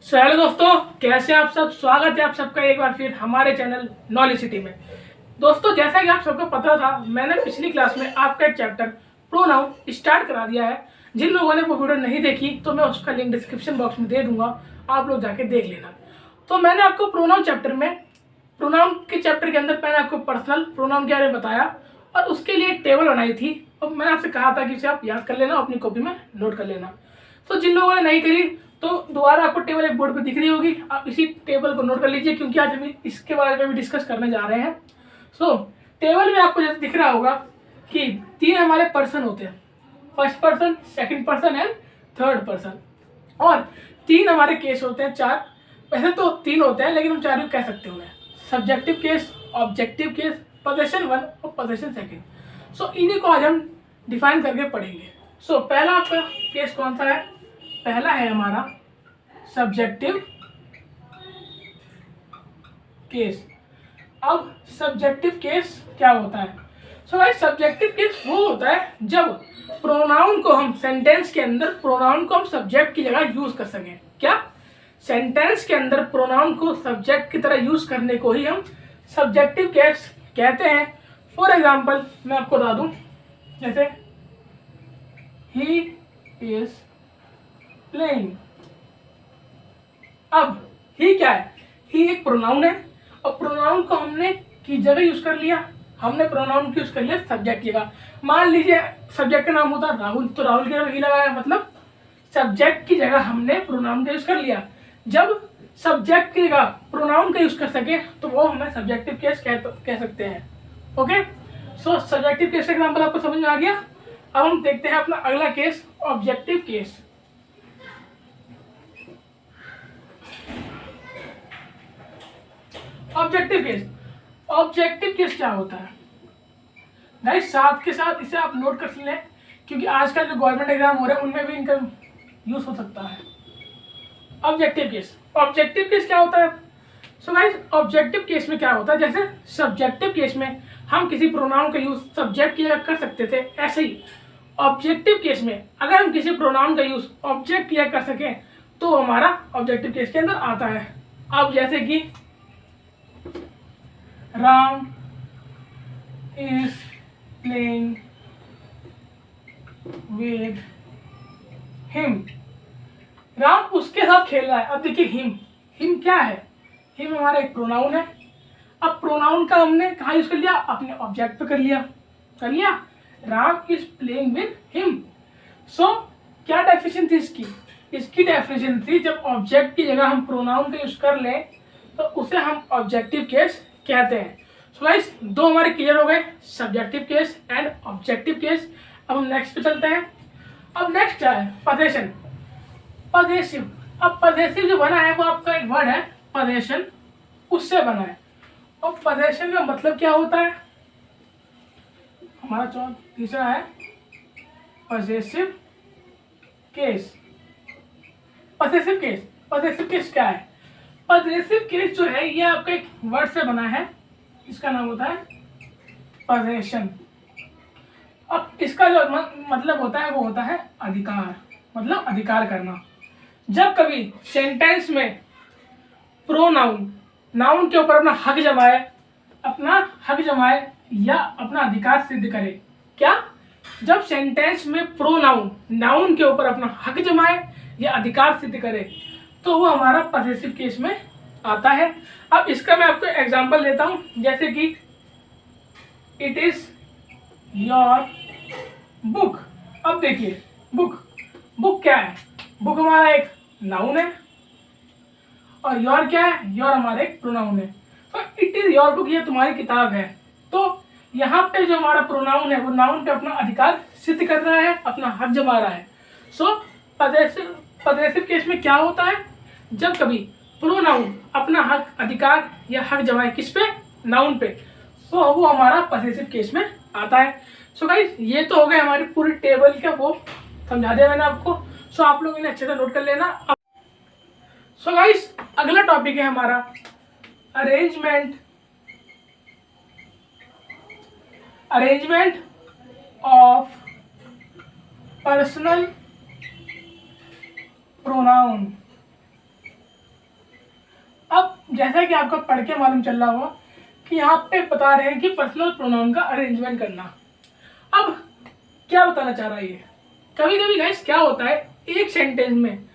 Hello दोस्तों, कैसे आप सब। स्वागत है आप सबका एक बार फिर हमारे चैनल नॉलेज सिटी में। दोस्तों, जैसा कि आप सबको पता था, मैंने पिछली क्लास में आपका एक चैप्टर प्रोनाउन स्टार्ट करा दिया है। जिन लोगों ने वो वीडियो नहीं देखी तो मैं उसका लिंक डिस्क्रिप्शन बॉक्स में दे दूंगा, आप लोग जाके देख लेना। तो मैंने आपको प्रोनाउन के चैप्टर के अंदर मैंने आपको पर्सनल प्रोनाउन के बारे में बताया और उसके लिए एक टेबल बनाई थी और मैंने आपसे कहा था कि इसे आप याद कर लेना, अपनी कॉपी में नोट कर लेना। तो जिन लोगों ने नहीं करी तो दोबारा आपको टेबल एक बोर्ड पे दिख रही होगी, आप इसी टेबल को नोट कर लीजिए क्योंकि आज हम इसके बारे में भी डिस्कस करने जा रहे हैं। टेबल में आपको जैसे दिख रहा होगा कि 3 हमारे पर्सन होते हैं, first person, second person and third person, और 3 हमारे केस होते हैं, 4। वैसे तो 3 होते हैं लेकिन हम 4 भी कह सकते हैं उन्हें। Subjective case, objective case, possession 1 और पोजेशन 2। इन्हीं को आज हम डिफाइन करके पढ़ेंगे। पहला आपका केस कौन सा है? पहला है हमारा सब्जेक्टिव केस। अब सब्जेक्टिव केस क्या होता है? भाई सब्जेक्टिव केस वो होता है जब प्रोनाउन को हम सेंटेंस के अंदर प्रोनाउन को हम सब्जेक्ट की जगह यूज कर सकें। क्या? सेंटेंस के अंदर प्रोनाउन को सब्जेक्ट की तरह यूज करने को ही हम सब्जेक्टिव केस कहते हैं। फॉर एग्जाम्पल मैं आपको बता दूं, जैसे ही इज प्लेइंग। अब ही क्या है? ही एक प्रोनाउन है और प्रोनाउन को हमने की जगह यूज कर लिया। हमने प्रोनाउन की यूज कर लिया सब्जेक्ट की जगह। मान लीजिए सब्जेक्ट का नाम होता राहुल, तो राहुल की जगह ही लगाया, मतलब सब्जेक्ट की जगह हमने प्रोनाउन का यूज कर लिया। जब सब्जेक्ट की जगह प्रोनाउन का यूज कर सके तो वो हमें सब्जेक्टिव केस कह सकते हैं। ओके, सब्जेक्टिव केस का एग्जाम्पल आपको समझ में आ गया। अब हम देखते हैं अपना अगला case, objective case. Objective case क्या होता है गाइस? साथ के साथ इसे आप नोट कर लें क्योंकि आजकल जो गवर्नमेंट एग्जाम हो रहे हैं उनमें भी इनका यूज हो सकता है। ऑब्जेक्टिव केस क्या होता है? गाइस ऑब्जेक्टिव केस में क्या होता है, जैसे सब्जेक्टिव केस में हम किसी प्रोनाउन का यूज सब्जेक्ट की जगह कर सकते थे, ऐसे ही ऑब्जेक्टिव केस में अगर हम किसी प्रोनाउन का यूज ऑब्जेक्ट की जगह कर सकें तो हमारा ऑब्जेक्टिव केस के अंदर आता है। अब जैसे कि Ram is playing with him. Ram उसके साथ खेल रहा है। अब देखिए हिम क्या है? हिम हमारा एक प्रोनाउन है। अब प्रोनाउन का हमने कहाँ यूज कर लिया? अपने ऑब्जेक्ट पे कर लिया। Ram is playing with him. क्या डेफिनेशन थी इसकी डेफिनेशन थी जब ऑब्जेक्ट की जगह हम प्रोनाउन का यूज कर लें तो उसे हम ऑब्जेक्टिव केस कहते हैं। गाइस 2 हमारे क्लियर हो गए, subjective case and objective case. अब हम नेक्स्ट पे चलते हैं। अब नेक्स्ट क्या है? पजेसिव। अब पजेसिव जो बना है वो आपका एक वर्ड है पजेशन, उससे बना है। और पजेशन का मतलब क्या होता है? हमारा तीसरा है पजेसिव केस। पजेसिव केस क्या है? पजेसिव केस जो है ये आपका एक वर्ड से बना है, इसका नाम होता है पजेशन। अब इसका जो मतलब होता है वो होता है अधिकार, मतलब अधिकार करना। जब कभी सेंटेंस में प्रोनाउन नाउन के ऊपर अपना हक जमाए या अपना अधिकार सिद्ध करे। क्या? जब सेंटेंस में प्रोनाउन नाउन के ऊपर अपना हक जमाए या अधिकार सिद्ध करे तो वो हमारा पजेसिव केस में आता है। अब इसका मैं आपको एग्जांपल देता हूं, जैसे कि इट इज योर बुक। अब देखिए बुक क्या है? बुक हमारा एक नाउन है और योर क्या है? योर हमारा एक प्रोनाउन है। तो इट इज योर बुक, ये तुम्हारी किताब है। तो यहाँ पे जो हमारा प्रोनाउन है वो नाउन पे अपना अधिकार सिद्ध कर रहा है, अपना हक जमा रहा है। पजेसिव केस में क्या होता है? जब कभी प्रोनाउन अपना हक अधिकार या हक जमाए किस पे? नाउन पे, तो वो हमारा पजेसिव केस में आता है। गाइस ये तो हो गए हमारी पूरी टेबल का, वो समझा दिया मैंने आपको। आप लोग इन्हें अच्छे से नोट कर लेना। गाइस अगला टॉपिक है हमारा अरेंजमेंट ऑफ पर्सनल प्रोनाउन। जैसा कि आपको पढ़ के मालूम चल रहा होगा कि यहाँ पे बता रहे हैं कि पर्सनल प्रोनाउन का अरेंजमेंट करना। अब क्या बताना चाह रहा है ये, कभी कभी गाइस क्या होता है, एक सेंटेंस में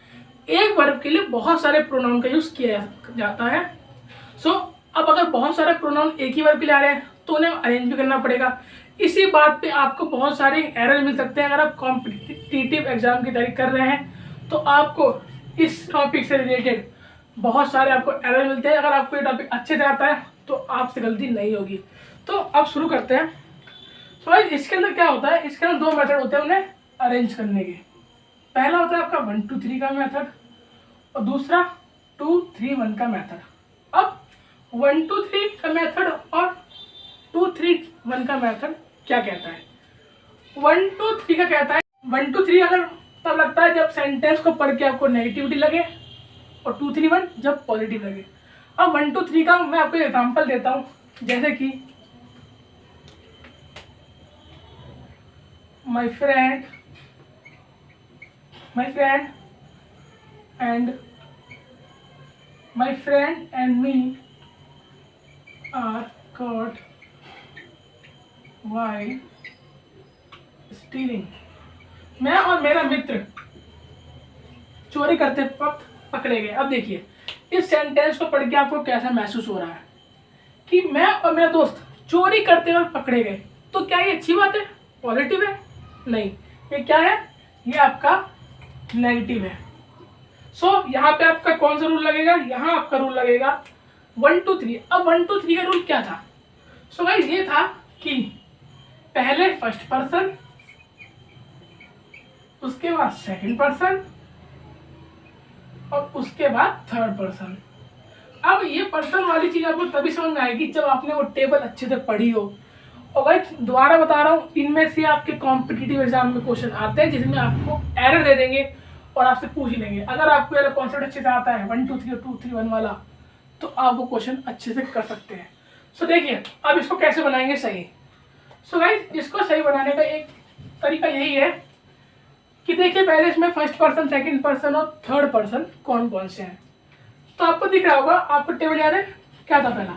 एक वर्ब के लिए बहुत सारे प्रोनाउन का यूज किया जाता है। सो अब अगर बहुत सारे प्रोनाउन एक ही वर्ब के लिए आ रहे हैं तो उन्हें अरेंज भी करना पड़ेगा। इसी बात पे आपको बहुत सारे एरर मिल सकते हैं। अगर आप कॉम्पिटिटिव एग्जाम की तैयारी कर रहे हैं तो आपको इस टॉपिक से रिलेटेड बहुत सारे आपको एरर मिलते हैं। अगर आपको ये टॉपिक अच्छे से आता है तो आपसे गलती नहीं होगी। तो अब शुरू करते हैं। तो इसके अंदर क्या होता है, इसके अंदर 2 मेथड होते हैं उन्हें अरेंज करने के। पहला होता है आपका 1 2 3 का मेथड और दूसरा 2 3 1 का मेथड। अब 1 2 3 का मेथड और 2 3 1 का मेथड क्या कहता है। 1 2 3 का कहता है 1 2 3 अगर तब लगता है जब सेंटेंस को पढ़ के आपको नेगेटिविटी लगे और 2 3 1 जब पॉजिटिव लगे। अब 1 2 3 का मैं आपको एग्जांपल देता हूँ, जैसे कि my friend and me are caught while stealing। मैं और मेरा मित्र चोरी करते वक्त पकड़े गए। अब देखिए इस सेंटेंस को पढ़ के आपको कैसा महसूस हो रहा है कि मैं और मेरा दोस्त चोरी करते वक्त पकड़े गए। तो क्या ये अच्छी बात है, पॉजिटिव है? नहीं, ये क्या है, ये आपका नेगेटिव है। सो यहाँ पे आपका कौन सा रूल लगेगा, यहाँ आपका रूल लगेगा 1 2 3। अब 1 2 3 का रूल क्या था? सो गाइस ये था कि पहले फर्स्ट पर्सन, उसके बाद सेकंड पर्सन और उसके बाद थर्ड पर्सन। अब ये पर्सन वाली चीज आपको तभी समझ में आएगी जब आपने वो टेबल अच्छे से पढ़ी हो। और भाई दोबारा बता रहा हूँ, इनमें से आपके कॉम्पिटिटिव एग्जाम में क्वेश्चन आते हैं जिसमें आपको एरर दे देंगे और आपसे पूछ ही लेंगे। अगर आपको ये कॉन्सेप्ट अच्छे से आता है 1 2 3 और 2 3 1 वाला, तो आप वो क्वेश्चन अच्छे से कर सकते हैं। सो देखिए अब इसको कैसे बनाएंगे सही। सो गाइस इसको सही बनाने का एक तरीका यही है कि देखिए पहले इसमें फर्स्ट पर्सन, सेकंड पर्सन और थर्ड पर्सन कौन कौन से हैं। तो आपको दिख रहा होगा, आपको टेबल याद है क्या था पहला,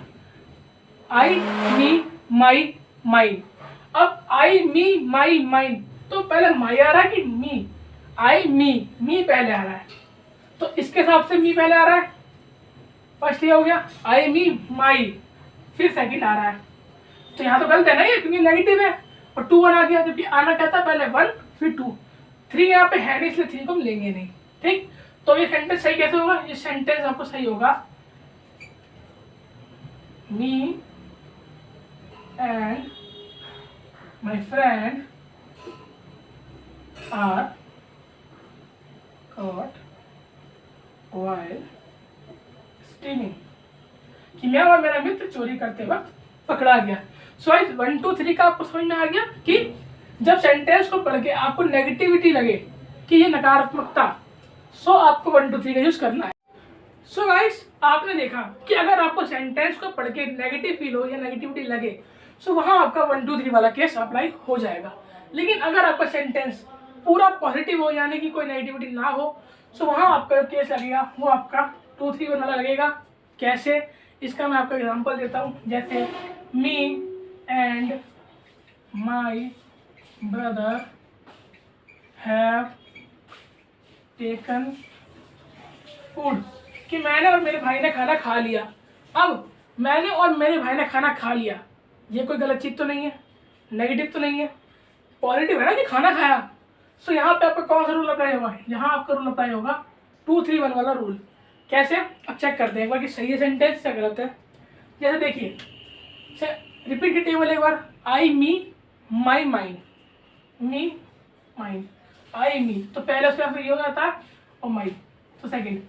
आई मी माई माइन। अब आई मी माई माइन, तो पहले माई आ रहा है कि मी, आई मी पहले आ रहा है, तो इसके हिसाब से मी पहले आ रहा है। फर्स्ट ये हो गया आई मी माई, फिर सेकंड आ रहा है। तो यहाँ तो गलत है ना ये, क्योंकि नेगेटिव है। और 2 1 आ गया, जबकि आना कहता है पहले 1 फिर 2। 3 यहाँ पे है नहीं, इसलिए 3 को हम लेंगे नहीं। ठीक, तो ये सेंटेंस सही कैसे होगा, ये सेंटेंस आपको सही होगा me and my friend are caught while stealing, कि मैं और मेरा मित्र चोरी करते वक्त पकड़ा गया। सो 1 2 3 का आपको समझ में आ गया कि जब सेंटेंस को पढ़ के आपको नेगेटिविटी लगे कि ये नकारात्मकता, सो आपको 1 2 3 का यूज करना है। सो गाइस आपने देखा कि अगर आपको सेंटेंस को पढ़ के नेगेटिव फील हो या नेगेटिविटी लगे, सो वहाँ आपका 1 2 3 वाला केस अप्लाई हो जाएगा। लेकिन अगर आपका सेंटेंस पूरा पॉजिटिव हो, यानी कि कोई नेगेटिविटी ना हो, सो वहाँ आपका जो केस लगेगा वो आपका 2 3 1 वाला लगेगा। कैसे, इसका मैं आपको एग्जांपल देता हूँ। जैसे मी and my brother have taken food, कि मैंने और मेरे भाई ने खाना खा लिया। अब मैंने और मेरे भाई ने खाना खा लिया, ये कोई गलत चीज़ तो नहीं है, नेगेटिव तो नहीं है, पॉजिटिव है ना कि खाना खाया। सो यहाँ पे आपका कौन सा रूल अप्लाई होगा, यहाँ आपका रूल अप्लाई होगा 2 3 1 वाला रूल। कैसे, अब चेक करते हैं एक बार कि सही है सेंटेंस या गलत है। जैसे देखिए रिपीट की टेबल एक बार, आई मी माई माइन, मी माइन आई मी, तो पहले उसका ये हो जाता है और माई तो सेकंड।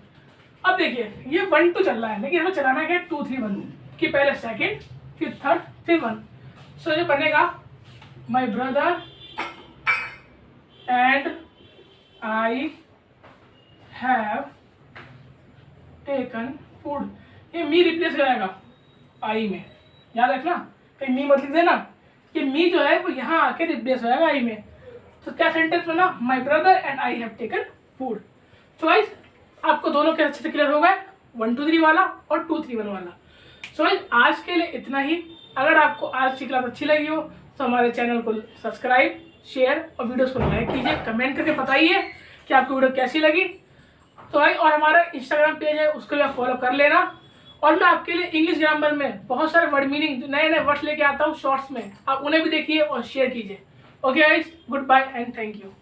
अब देखिए ये 1 2 चल रहा है, लेकिन हमें चलाना है 2 3 1 कि पहले सेकंड फिर थर्ड फिर 1। सो ये बनेगा my brother and I have taken food, ये मी रिप्लेस हो जाएगा आई में, याद रखना कहीं मी मत लिख देना, कि मी जो है वो यहाँ आके रिप्लेस हो जाएगा आई में। तो क्या सेंटेंस बना, my brother and I have taken food. तो गाइस आपको दोनों के अच्छे से क्लियर हो गए, 1 2 3 वाला और 2 3 1 वाला। सो आज के लिए इतना ही। अगर आपको आज की क्लास अच्छी लगी हो तो हमारे चैनल को सब्सक्राइब, शेयर और वीडियोस को लाइक कीजिए। कमेंट करके बताइए कि आपको वीडियो कैसी लगी। तो भाई और हमारा इंस्टाग्राम पेज है, उसको भी आप फॉलो कर लेना। और मैं आपके लिए इंग्लिश ग्रामर में बहुत सारे वर्ड मीनिंग नए नए वर्ड्स लेके आता हूँ शॉर्ट्स में, आप उन्हें भी देखिए और शेयर कीजिए। Okay guys, good bye and thank you.